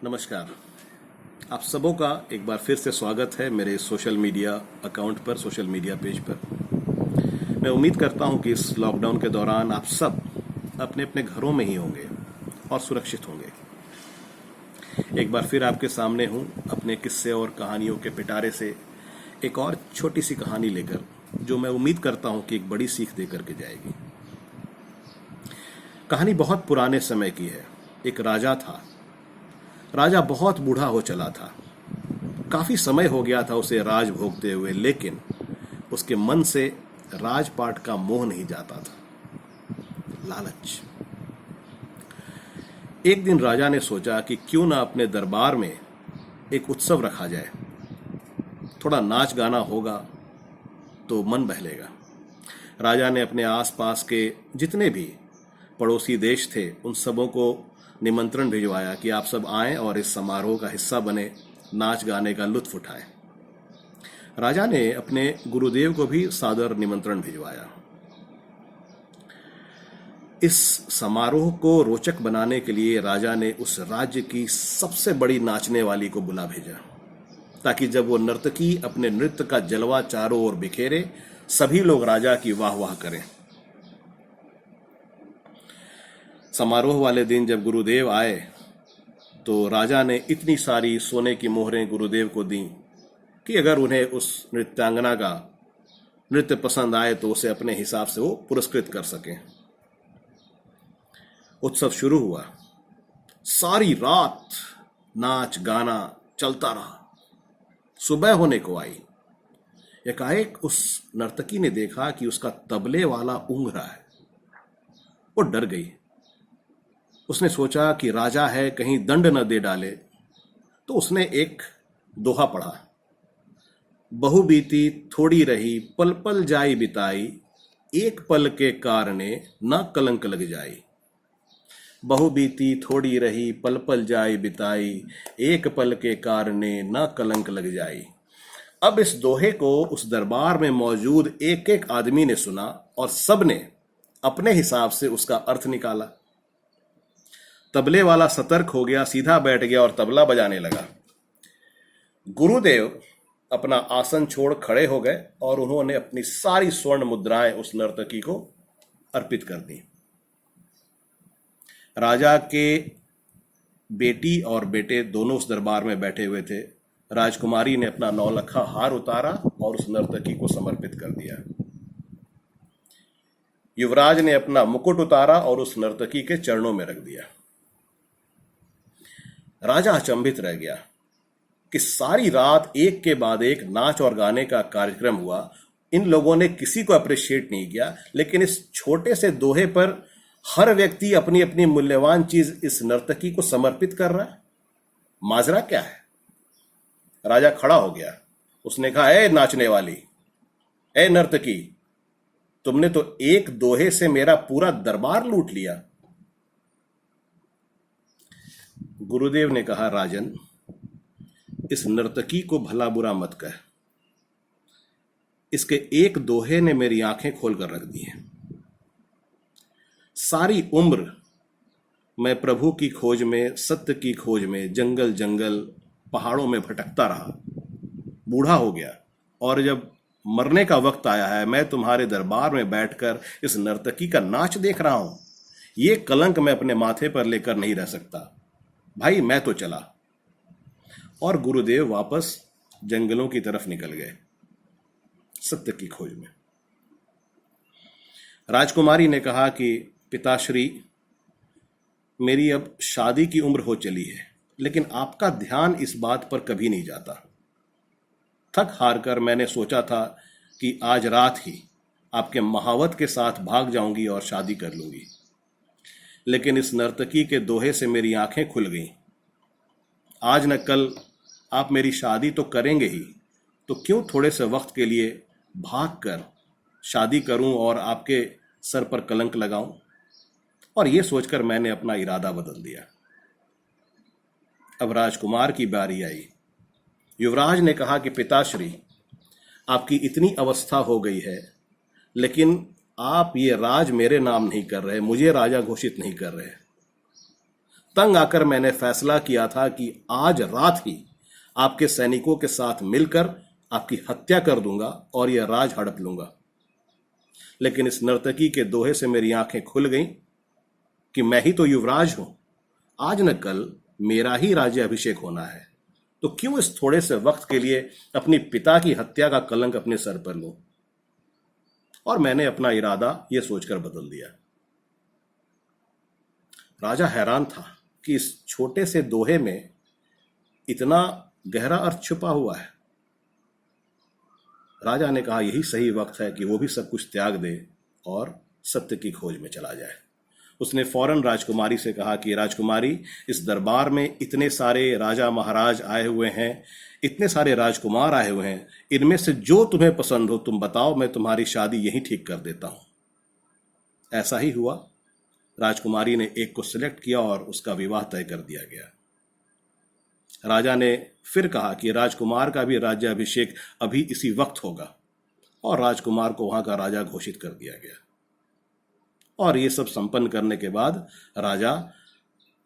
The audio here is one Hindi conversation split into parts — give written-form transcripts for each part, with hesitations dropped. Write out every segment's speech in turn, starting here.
नमस्कार। आप सबों का एक बार फिर से स्वागत है मेरे सोशल मीडिया अकाउंट पर, सोशल मीडिया पेज पर। मैं उम्मीद करता हूं कि इस लॉकडाउन के दौरान आप सब अपने अपने घरों में ही होंगे और सुरक्षित होंगे। एक बार फिर आपके सामने हूं अपने किस्से और कहानियों के पिटारे से एक और छोटी सी कहानी लेकर, जो मैं उम्मीद करता हूं कि एक बड़ी सीख देकर के जाएगी। कहानी बहुत पुराने समय की है। एक राजा था। राजा बहुत बूढ़ा हो चला था। काफी समय हो गया था उसे राज भोगते हुए, लेकिन उसके मन से राजपाट का मोह नहीं जाता था। लालच। एक दिन राजा ने सोचा कि क्यों ना अपने दरबार में एक उत्सव रखा जाए। थोड़ा नाच गाना होगा तो मन बहलेगा। राजा ने अपने आसपास के जितने भी पड़ोसी देश थे उन सबों को निमंत्रण भिजवाया कि आप सब आएं और इस समारोह का हिस्सा बने, नाच गाने का लुत्फ उठाएं। राजा ने अपने गुरुदेव को भी सादर निमंत्रण भिजवाया। इस समारोह को रोचक बनाने के लिए राजा ने उस राज्य की सबसे बड़ी नाचने वाली को बुला भेजा, ताकि जब वो नर्तकी अपने नृत्य का जलवा चारों ओर बिखेरे, सभी लोग राजा की वाह वाह करें। समारोह वाले दिन जब गुरुदेव आए तो राजा ने इतनी सारी सोने की मोहरें गुरुदेव को दी कि अगर उन्हें उस नृत्यांगना का नृत्य पसंद आए तो उसे अपने हिसाब से वो पुरस्कृत कर सकें। उत्सव शुरू हुआ। सारी रात नाच गाना चलता रहा। सुबह होने को आई। एकाएक उस नर्तकी ने देखा कि उसका तबले वाला ऊँघ रहा है। वो डर गई। उसने सोचा कि राजा है, कहीं दंड न दे डाले, तो उसने एक दोहा पढ़ा। बहु बीती थोड़ी रही, पल पल जाई बिताई, एक पल के कारणे न कलंक लग जाई। बहु बीती थोड़ी रही, पल पल जाई बिताई, एक पल के कारणे न कलंक लग जाई। अब इस दोहे को उस दरबार में मौजूद एक एक आदमी ने सुना और सबने अपने हिसाब से उसका अर्थ निकाला। तबले वाला सतर्क हो गया, सीधा बैठ गया और तबला बजाने लगा। गुरुदेव अपना आसन छोड़ खड़े हो गए और उन्होंने अपनी सारी स्वर्ण मुद्राएं उस नर्तकी को अर्पित कर दी। राजा के बेटी और बेटे दोनों उस दरबार में बैठे हुए थे। राजकुमारी ने अपना नौलखा हार उतारा और उस नर्तकी को समर्पित कर दिया। युवराज ने अपना मुकुट उतारा और उस नर्तकी के चरणों में रख दिया। राजा अचंभित रह गया कि सारी रात एक के बाद एक नाच और गाने का कार्यक्रम हुआ। इन लोगों ने किसी को अप्रिशिएट नहीं किया, लेकिन इस छोटे से दोहे पर हर व्यक्ति अपनी अपनी मूल्यवान चीज इस नर्तकी को समर्पित कर रहा है। माजरा क्या है? राजा खड़ा हो गया। उसने कहा, ए नाचने वाली, ए नर्तकी, तुमने तो एक दोहे से मेरा पूरा दरबार लूट लिया। गुरुदेव ने कहा, राजन, इस नर्तकी को भला बुरा मत कह। इसके एक दोहे ने मेरी आंखें खोलकर रख दी हैं। सारी उम्र मैं प्रभु की खोज में, सत्य की खोज में जंगल जंगल पहाड़ों में भटकता रहा। बूढ़ा हो गया और जब मरने का वक्त आया है, मैं तुम्हारे दरबार में बैठकर इस नर्तकी का नाच देख रहा हूं। ये कलंक मैं अपने माथे पर लेकर नहीं रह सकता। भाई, मैं तो चला। और गुरुदेव वापस जंगलों की तरफ निकल गए, सत्य की खोज में। राजकुमारी ने कहा कि पिताश्री, मेरी अब शादी की उम्र हो चली है, लेकिन आपका ध्यान इस बात पर कभी नहीं जाता। थक हार कर मैंने सोचा था कि आज रात ही आपके महावत के साथ भाग जाऊंगी और शादी कर लूंगी, लेकिन इस नर्तकी के दोहे से मेरी आंखें खुल गईं। आज न कल आप मेरी शादी तो करेंगे ही, तो क्यों थोड़े से वक्त के लिए भागकर शादी करूं और आपके सर पर कलंक लगाऊं? और यह सोचकर मैंने अपना इरादा बदल दिया। अब राजकुमार की बारी आई। युवराज ने कहा कि पिताश्री, आपकी इतनी अवस्था हो गई है, लेकिन आप ये राज मेरे नाम नहीं कर रहे, मुझे राजा घोषित नहीं कर रहे। तंग आकर मैंने फैसला किया था कि आज रात ही आपके सैनिकों के साथ मिलकर आपकी हत्या कर दूंगा और यह राज हड़प लूंगा। लेकिन इस नर्तकी के दोहे से मेरी आंखें खुल गईं कि मैं ही तो युवराज हूं। आज न कल मेरा ही राज्याभिषेक होना है, तो क्यों इस थोड़े से वक्त के लिए अपनी पिता की हत्या का कलंक अपने सर पर लूं। और मैंने अपना इरादा यह सोचकर बदल दिया। राजा हैरान था कि इस छोटे से दोहे में इतना गहरा अर्थ छुपा हुआ है। राजा ने कहा यही सही वक्त है कि वो भी सब कुछ त्याग दे और सत्य की खोज में चला जाए। उसने फौरन राजकुमारी से कहा कि राजकुमारी, इस दरबार में इतने सारे राजा महाराज आए हुए हैं, इतने सारे राजकुमार आए हुए हैं, इनमें से जो तुम्हें पसंद हो तुम बताओ, मैं तुम्हारी शादी यहीं ठीक कर देता हूं। ऐसा ही हुआ। राजकुमारी ने एक को सिलेक्ट किया और उसका विवाह तय कर दिया गया। राजा ने फिर कहा कि राजकुमार का भी राज्याभिषेक अभी इसी वक्त होगा और राजकुमार को वहां का राजा घोषित कर दिया गया। और ये सब संपन्न करने के बाद राजा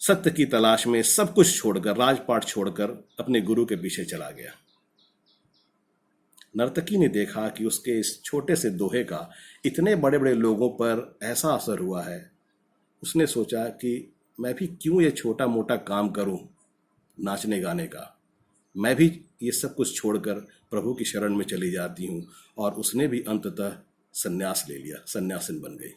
सत्य की तलाश में सब कुछ छोड़कर, राजपाट छोड़कर अपने गुरु के पीछे चला गया। नर्तकी ने देखा कि उसके इस छोटे से दोहे का इतने बड़े बड़े लोगों पर ऐसा असर हुआ है। उसने सोचा कि मैं भी क्यों ये छोटा मोटा काम करूं नाचने गाने का, मैं भी ये सब कुछ छोड़कर प्रभु की शरण में चली जाती हूं। और उसने भी अंततः संन्यास ले लिया, सन्यासिन बन गई।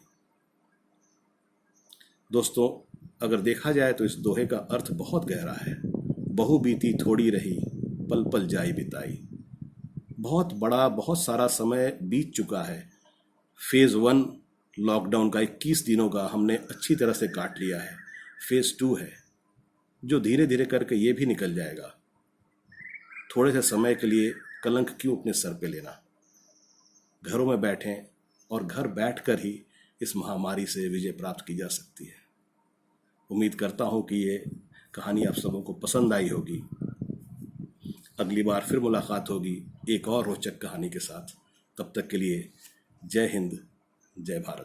दोस्तों, अगर देखा जाए तो इस दोहे का अर्थ बहुत गहरा है। बहु बीती थोड़ी रही, पल पल जाई बिताई। बहुत बड़ा, बहुत सारा समय बीत चुका है। फेज 1 लॉकडाउन का 21 दिनों का हमने अच्छी तरह से काट लिया है। फेज 2 है जो धीरे धीरे करके ये भी निकल जाएगा। थोड़े से समय के लिए कलंक क्यों अपने सर पे लेना। घरों में बैठें और घर बैठकर ही इस महामारी से विजय प्राप्त की जा सकती है। उम्मीद करता हूं कि ये कहानी आप सबों को पसंद आई होगी। अगली बार फिर मुलाकात होगी एक और रोचक कहानी के साथ। तब तक के लिए जय हिंद, जय भारत।